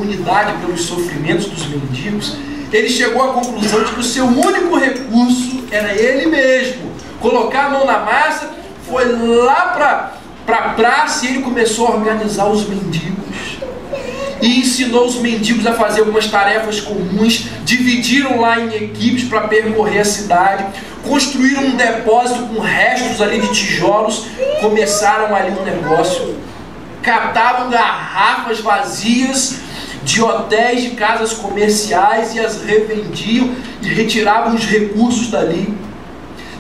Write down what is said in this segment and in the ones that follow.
impunidade pelos sofrimentos dos mendigos, ele chegou à conclusão de que o seu único recurso era ele mesmo. Colocar a mão na massa, foi lá para a praça e ele começou a organizar os mendigos. E ensinou os mendigos a fazer algumas tarefas comuns, dividiram lá em equipes para percorrer a cidade, construíram um depósito com restos ali de tijolos, começaram ali um negócio, catavam garrafas vazias de hotéis, de casas comerciais e as revendiam e retiravam os recursos dali.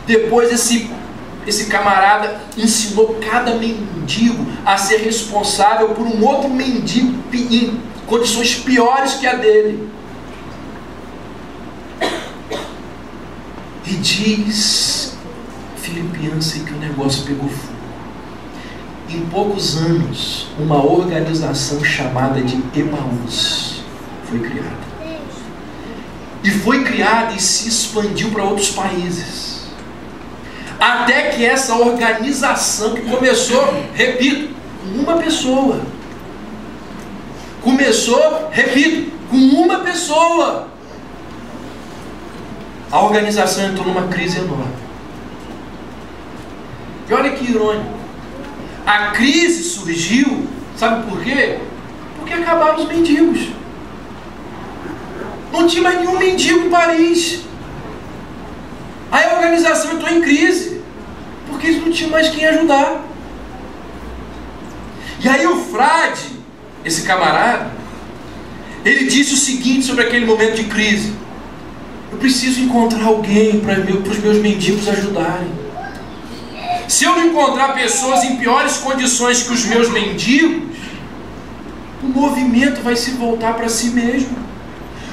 Depois esse camarada ensinou cada mendigo a ser responsável por um outro mendigo em condições piores que a dele. E diz Filipenses que o negócio pegou fogo. Em poucos anos, uma organização chamada de Emaús foi criada. E foi criada e se expandiu para outros países. Até que essa organização que começou, repito, com uma pessoa. Começou, repito, com uma pessoa. A organização entrou numa crise enorme. E olha que irônico. A crise surgiu, sabe por quê? Porque acabaram os mendigos. Não tinha mais nenhum mendigo em Paris. Aí a organização entrou em crise, porque eles não tinham mais quem ajudar. E aí o frade, esse camarada, ele disse o seguinte sobre aquele momento de crise: eu preciso encontrar alguém para os meus mendigos ajudarem. Se eu não encontrar pessoas em piores condições que os meus mendigos, o movimento vai se voltar para si mesmo.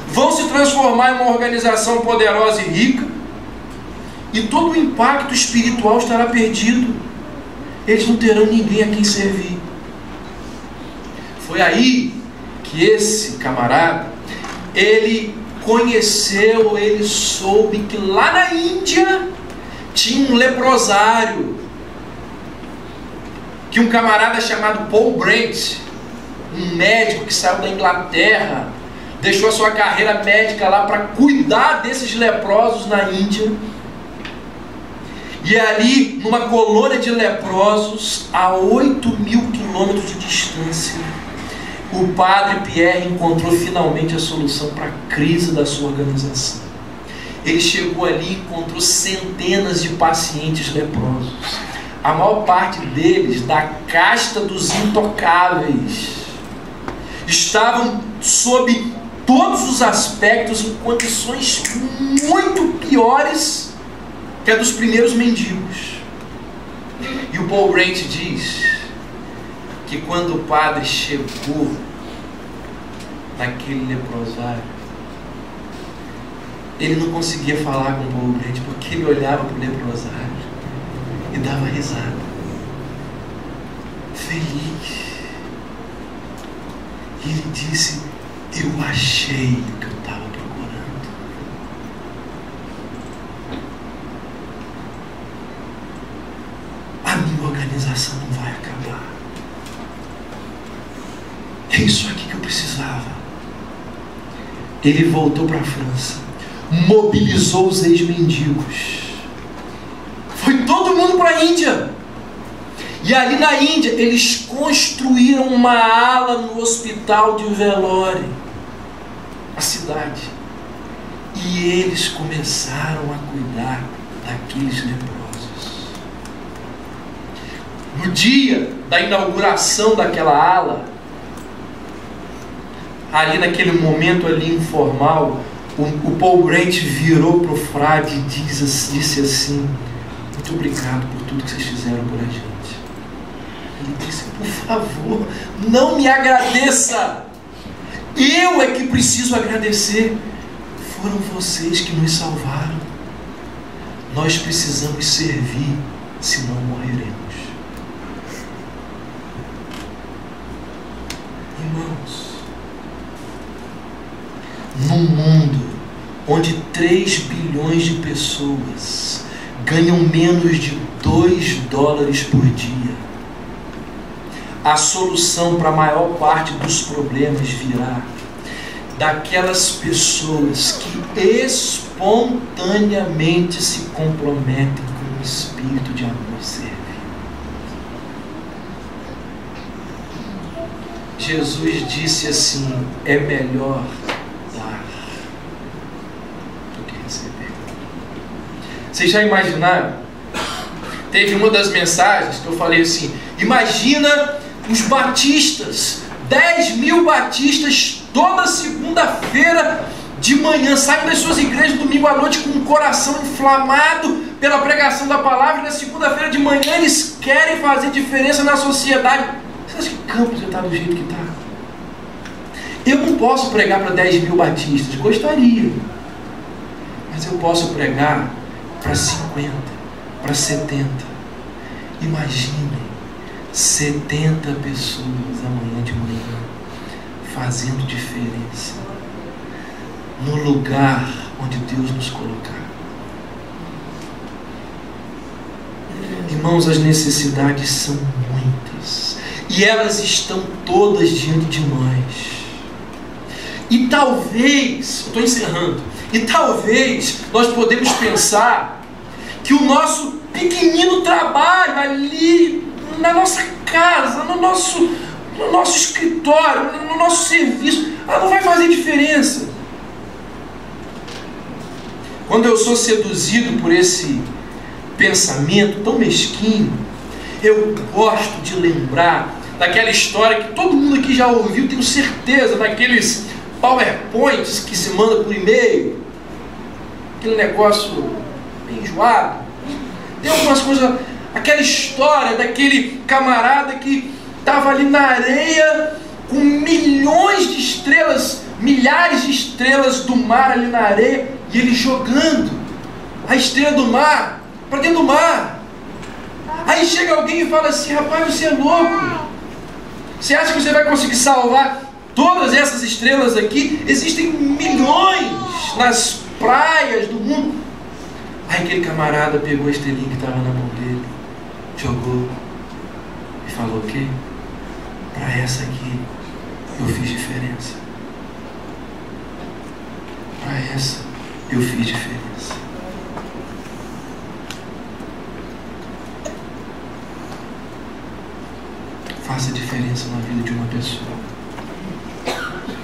Vão se transformar em uma organização poderosa e rica, e todo o impacto espiritual estará perdido. Eles não terão ninguém a quem servir. Foi aí que esse camarada, ele conheceu, ele soube que lá na Índia tinha um leprosário, que um camarada chamado Paul Brent, um médico que saiu da Inglaterra, deixou a sua carreira médica lá para cuidar desses leprosos na Índia. E ali, numa colônia de leprosos, a 8.000 quilômetros de distância, o padre Pierre encontrou finalmente a solução para a crise da sua organização. Ele chegou ali e encontrou centenas de pacientes leprosos. A maior parte deles, da casta dos intocáveis, estavam sob todos os aspectos em condições muito piores que a dos primeiros mendigos. E o Paul Brent diz que quando o padre chegou naquele leprosário, ele não conseguia falar com o Paul Brent, porque ele olhava para o leprosário e dava risada, feliz. E ele disse: eu achei o que eu estava procurando. A minha organização não vai acabar. É isso aqui que eu precisava. Ele voltou para a França, mobilizou os ex-mendigos, foi todo mundo para a Índia. E ali na Índia eles construíram uma ala no hospital de Vellore, a cidade, e eles começaram a cuidar daqueles leprosos. No dia da inauguração daquela ala, ali naquele momento ali informal, o Paul Brent virou para o frade e disse assim: muito obrigado por tudo que vocês fizeram por a gente. Ele disse: por favor, não me agradeça, eu é que preciso agradecer. Foram vocês que nos salvaram. Nós precisamos servir, senão morreremos. Irmãos, num mundo onde 3 bilhões de pessoas ganham menos de $2 por dia, a solução para a maior parte dos problemas virá daquelas pessoas que espontaneamente se comprometem com o espírito de amor e servir. Jesus disse assim: é melhor dar do que receber. Vocês já imaginaram? Teve uma das mensagens que eu falei assim: imagina os batistas, 10.000 batistas toda segunda-feira de manhã, saem das suas igrejas domingo à noite com o coração inflamado pela pregação da palavra, e na segunda-feira de manhã eles querem fazer diferença na sociedade. Você acha que Campos já está do jeito que está? Eu não posso pregar para 10.000 batistas, gostaria, mas eu posso pregar para 50, para 70. Imaginem 70 pessoas amanhã de manhã fazendo diferença no lugar onde Deus nos colocar. Irmãos, as necessidades são muitas e elas estão todas diante de nós. E talvez, eu estou encerrando, e talvez nós podemos pensar que o nosso pequenino trabalho ali na nossa casa, no nosso escritório, no nosso serviço, não vai fazer diferença. Quando eu sou seduzido por esse pensamento tão mesquinho, eu gosto de lembrar daquela história que todo mundo aqui já ouviu, tenho certeza, daqueles PowerPoints que se manda por e-mail, aquele negócio bem enjoado. Tem algumas coisas, aquela história daquele camarada que estava ali na areia com milhões de estrelas, milhares de estrelas do mar ali na areia, e ele jogando a estrela do mar para dentro do mar. Aí chega alguém e fala assim: rapaz, você é louco, você acha que você vai conseguir salvar todas essas estrelas aqui? Existem milhões nas praias do mundo. Aí aquele camarada pegou a estrelinha que estava na mão dele, jogou e falou: o quê? Para essa aqui eu fiz diferença. Para essa eu fiz diferença. Faça diferença na vida de uma pessoa.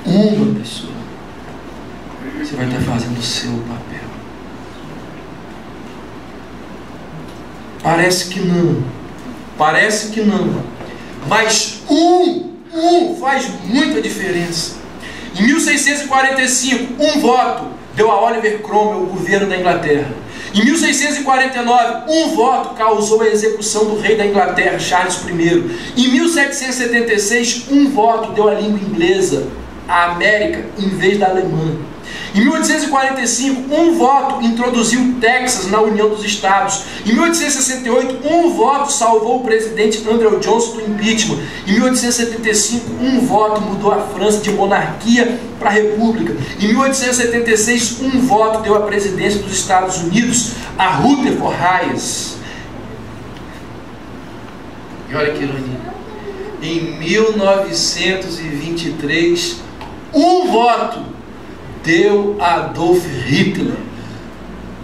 Uma pessoa. Você vai estar fazendo o seu papel. Parece que não. Parece que não. Mas um faz muita diferença. Em 1645, um voto deu a Oliver Cromwell o governo da Inglaterra. Em 1649, um voto causou a execução do rei da Inglaterra, Charles I. Em 1776, um voto deu a língua inglesa, a América, em vez da alemã. Em 1845, um voto introduziu o Texas na União dos Estados. Em 1868, um voto salvou o presidente Andrew Johnson do impeachment. Em 1875, um voto mudou a França de monarquia para república. Em 1876, um voto deu a presidência dos Estados Unidos a Rutherford Hayes. E olha que ironia. Em 1923, um voto deu a Adolf Hitler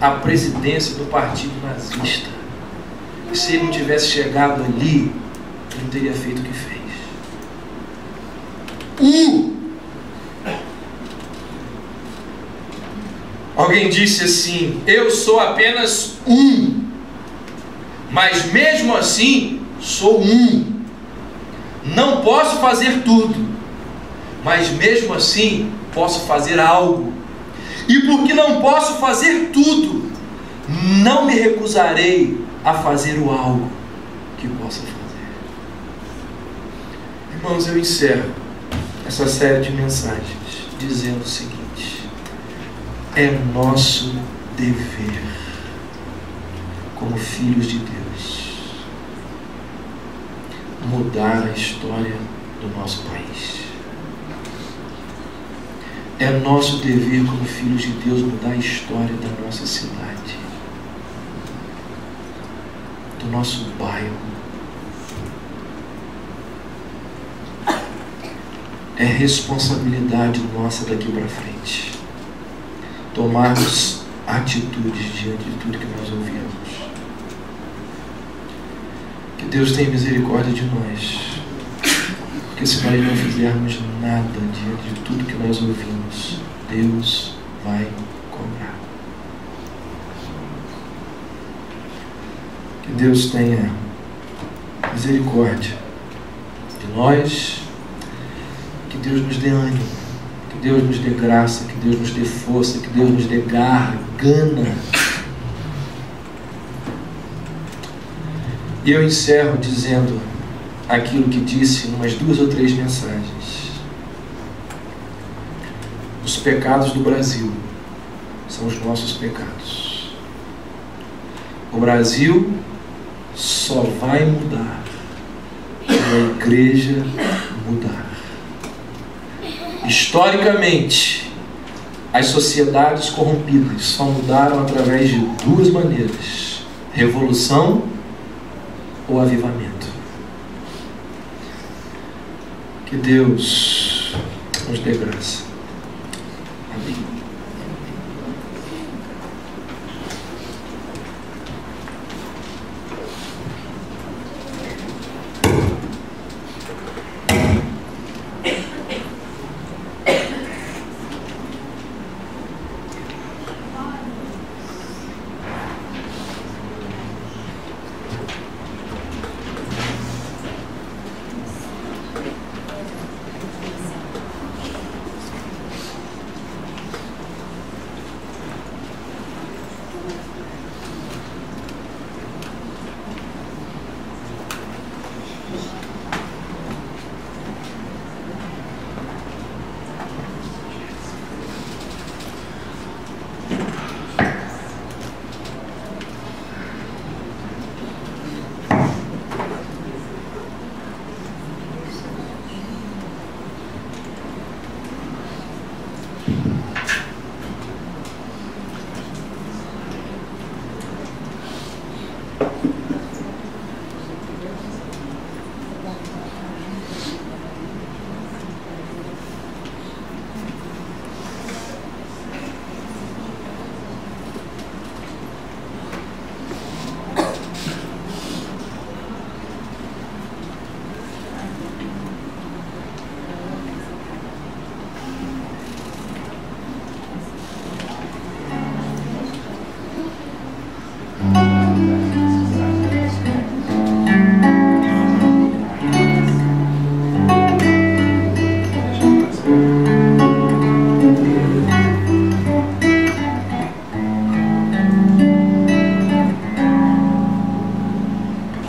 a presidência do partido nazista. E se ele não tivesse chegado ali, ele não teria feito o que fez. Alguém disse assim: eu sou apenas um, mas mesmo assim sou um. Não posso fazer tudo, mas mesmo assim posso fazer algo. E porque não posso fazer tudo, não me recusarei a fazer o algo que possa fazer. Irmãos, eu encerro essa série de mensagens dizendo o seguinte: é nosso dever, como filhos de Deus, mudar a história do nosso país. É nosso dever como filhos de Deus mudar a história da nossa cidade, do nosso bairro, é responsabilidade nossa daqui para frente tomarmos atitudes diante de tudo que nós ouvimos. Que Deus tenha misericórdia de nós, porque se nós não fizermos nada diante de tudo que nós ouvimos, Deus vai cobrar. Que Deus tenha misericórdia de nós, que Deus nos dê ânimo, que Deus nos dê graça, que Deus nos dê força, que Deus nos dê garra, gana. E eu encerro dizendo aquilo que disse em umas 2 ou 3 mensagens. Os pecados do Brasil são os nossos pecados. O Brasil só vai mudar quando a igreja mudar. Historicamente, as sociedades corrompidas só mudaram através de 2 maneiras: revolução ou avivamento. Que Deus nos dê graça. Amém.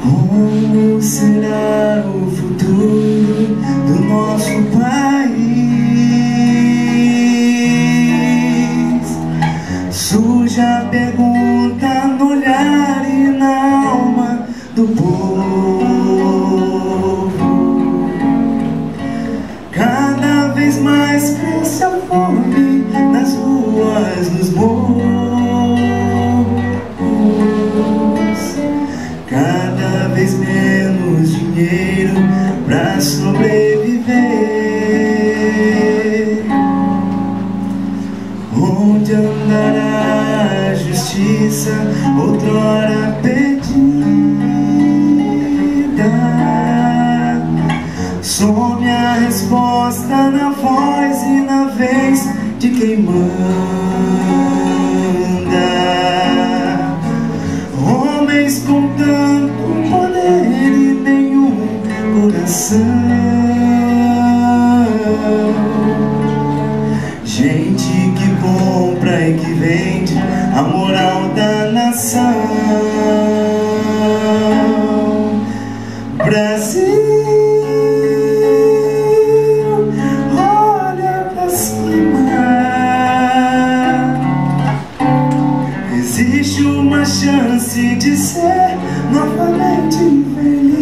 Como será o futuro do nosso país? Surge a pergunta no olhar e na alma do povo. Cada vez mais cresce a fome nas ruas, nos morros. Cada vez menos dinheiro pra sobreviver. Onde andará a justiça, outrora perdida? Some a resposta na voz e na vez de quem manda. Homens com tanto poder e nenhum coração. Gente que compra e que vende a moral da nação. Brasil, olha pra cima. Existe uma chance de ser novamente feliz.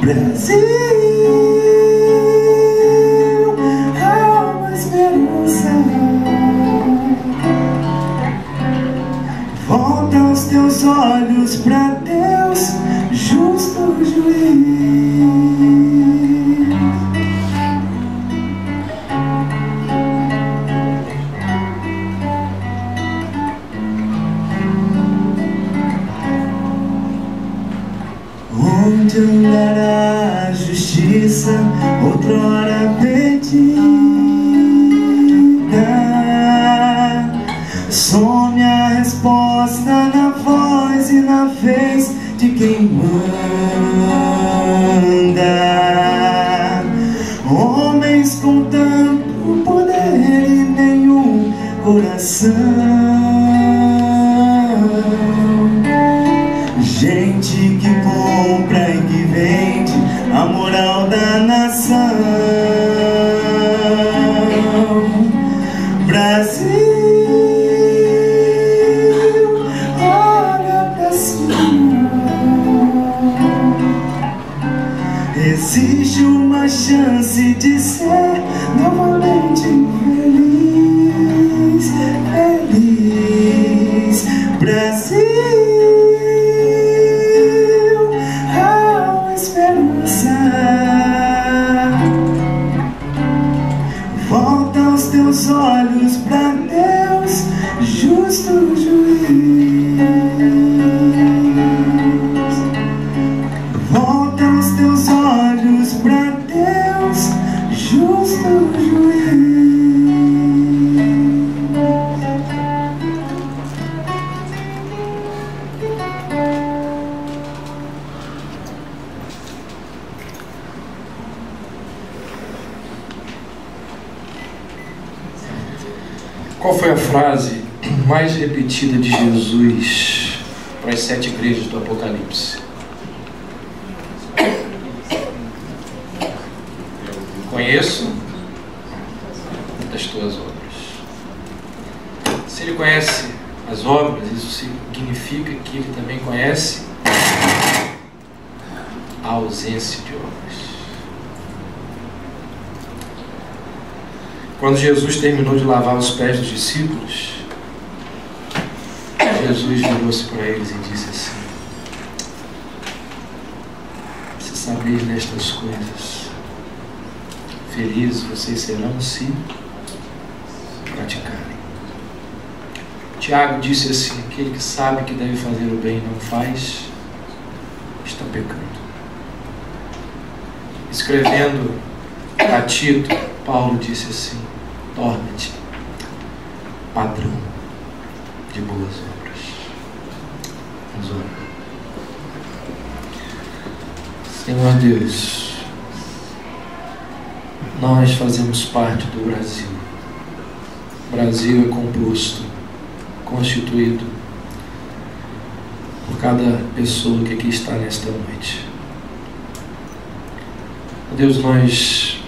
Brasil, há uma esperança. Volta os teus olhos pra Deus, justo juiz. justiça, outrora perdida. Some a resposta na voz e na vez de quem manda. Homens com tanto poder e nenhum coração. Gente que compra e que vende a moral da nação. Brasil, olha pra cima. Existe uma chance de ser novamente feliz, feliz. Brasil, volta os teus olhos pra Deus, justo juiz. Volta os teus olhos pra Deus, justo juiz. Qual foi a frase mais repetida de Jesus para as 7 igrejas do Apocalipse? Conheço das tuas obras. Se ele conhece as obras, isso significa que ele também conhece a ausência de obras. Quando Jesus terminou de lavar os pés dos discípulos, Jesus virou-se para eles e disse assim: se sabeis destas coisas, felizes vocês serão se praticarem. Tiago disse assim: aquele que sabe que deve fazer o bem e não faz, está pecando. Escrevendo a Tito, Paulo disse assim: torna-te padrão de boas obras. Vamos orar. Senhor Deus, nós fazemos parte do Brasil. O Brasil é constituído por cada pessoa que aqui está nesta noite. Deus, nós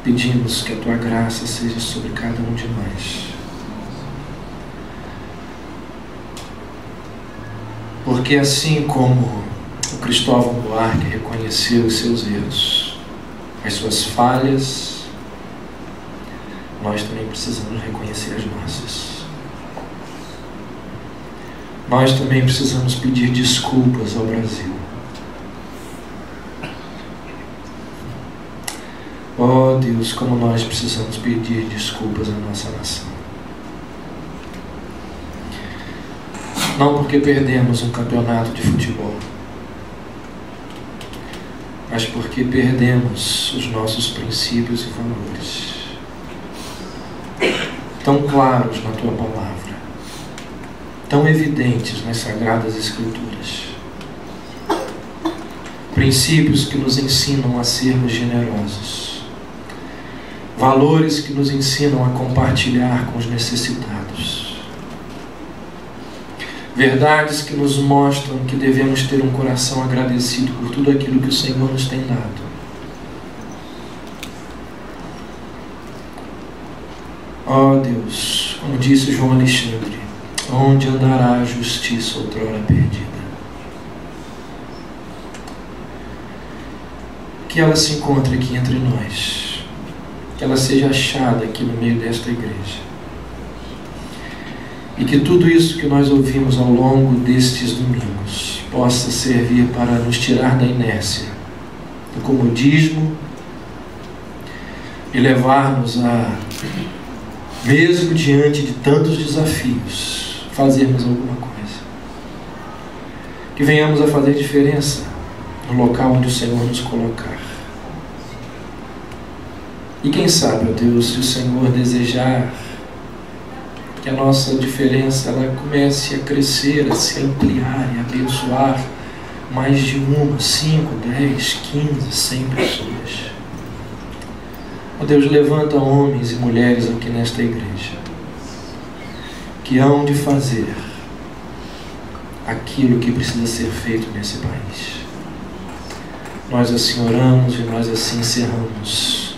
pedimos que a Tua graça seja sobre cada um de nós. Porque assim como o Cristóvão Buarque reconheceu os seus erros, as suas falhas, nós também precisamos reconhecer as nossas. Nós também precisamos pedir desculpas ao Brasil. Oh Deus, como nós precisamos pedir desculpas à nossa nação. Não porque perdemos um campeonato de futebol, mas porque perdemos os nossos princípios e valores, tão claros na Tua palavra, tão evidentes nas Sagradas Escrituras. Princípios que nos ensinam a sermos generosos. Valores que nos ensinam a compartilhar com os necessitados. Verdades que nos mostram que devemos ter um coração agradecido por tudo aquilo que o Senhor nos tem dado. Ó Deus, como disse João Alexandre, onde andará a justiça outrora perdida? Que ela se encontre aqui entre nós. Que ela seja achada aqui no meio desta igreja. E que tudo isso que nós ouvimos ao longo destes domingos possa servir para nos tirar da inércia, do comodismo e levar-nos a, mesmo diante de tantos desafios, fazermos alguma coisa. Que venhamos a fazer diferença no local onde o Senhor nos colocar. E quem sabe, ó Deus, se o Senhor desejar que a nossa diferença ela comece a crescer, a se ampliar e a abençoar mais de 1, 5, 10, 15, 100 pessoas. Ó Deus, levanta homens e mulheres aqui nesta igreja que hão de fazer aquilo que precisa ser feito nesse país. Nós assim oramos e nós assim encerramos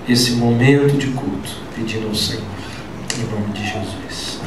esse momento de culto, pedindo ao Senhor, em nome de Jesus.